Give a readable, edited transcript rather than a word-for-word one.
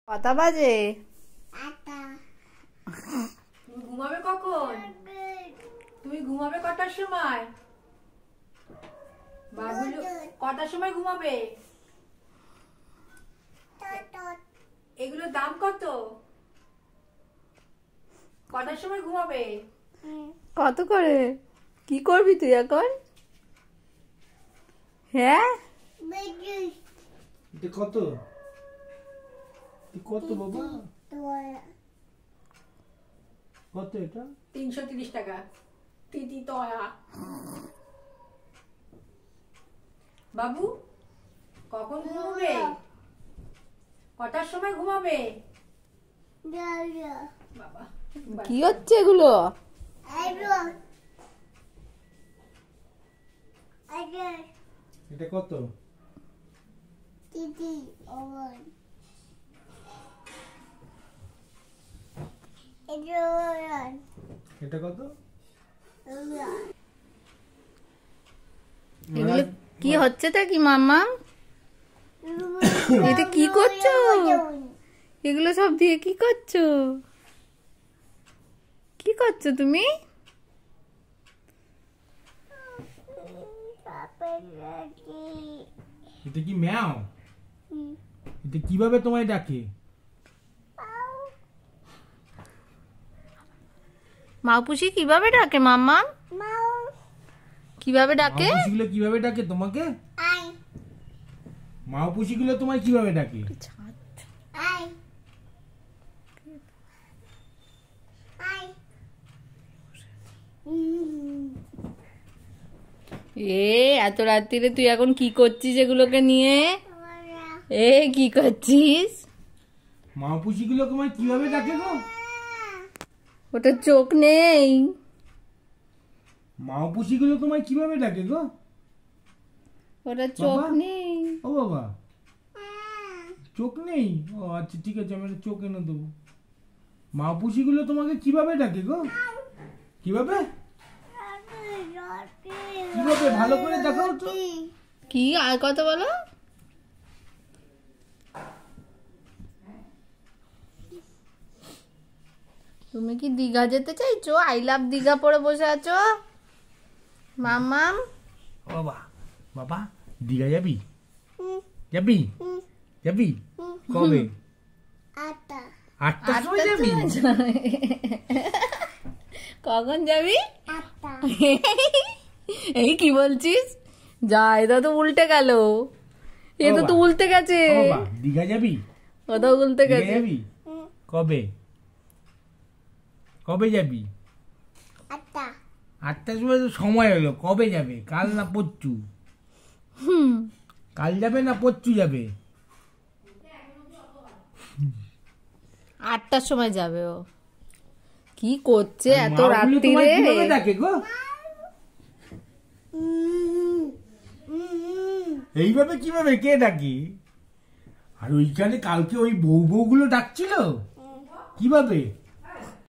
কটা বাজে? তুমি ঘুমাবে কখন? তুমি ঘুমাবে কটার সময়? বাবুলু কটার সময় ঘুমাবে? এগুলোর দাম কত? কটার সময় ঘুমাবে? কত করে? কি করবি তুই এখন? হ্যাঁ এটা কত? কত বাবা? কত এটা? 330 টাকা। তিতি তয়া। বাবু কখন ঘুমাবে? কটার সময় ঘুমাবে? বাবা কি হচ্ছে এগুলো? এটা কত? এটা কত? এগুলো কি হচ্ছে তা কি মাম্মা? এটা কি করছো? এগুলো সব দিয়ে কি করছো? কি করছো তুমি? এটা কি ম্যাও? এটা কিভাবে তোমায় ডাকে? মাউপুষি কিভাবে ডাকে মাম্মা? কিভাবে ডাকে? মাউপুষিগুলো কিভাবে ডাকে তোমাকে? মাউপুষিগুলো তোমায় কিভাবে ডাকে? এত রাত্রিরে তুই এখন কি করছিস এগুলোকে নিয়ে? কি করছিস? মাউপুষিগুলো তোমায় কিভাবে ডাকে গো? ওটা চোখ নেই। মাউপুষিগুলো তোমায় কিভাবে ডাকে গো? ওটা চোখ বাবা? নেই। ও বাবা, চোখ নেই? ও আচ্ছা ঠিক আছে, আমি একটা চোখ এনে দেবো। মাউপুষিগুলো তোমাকে কিভাবে ডাকে গো? কিভাবে কিভাবে ভালো করে দেখাও তো। কি আর কথা বলো? তুমি কি দীঘা যেতে চাইছো? আই লাভ দীঘা পরে বসে আছো মাম্মাম? বাবা বাবা, দীঘা যাবি? যাবি? যাবি কবে? 8টার সময় যাবি? কখন যাবি? এই কি বলছিস? যা, এটা তো উল্টে গেল। এটা তো উল্টে গেছে। বাবা দীঘা যাবি? ওটাও উল্টে দীঘা গেছে। যাবি কবে? কবে যাবি? 8টার সময় তো সময় হলো, কবে যাবে? কাল না পরশু? কাল যাবে না পরশু যাবে? 8টার সময় যাবে ও। কি করছে এত মাগুলো রাত্রিরে? তোমায় কিভাবে ডাকে গো? এইভাবে কিভাবে কে ডাকে? আর ওইখানে কালকে ওই বউ বউগুলো ডাকছিল কিভাবে?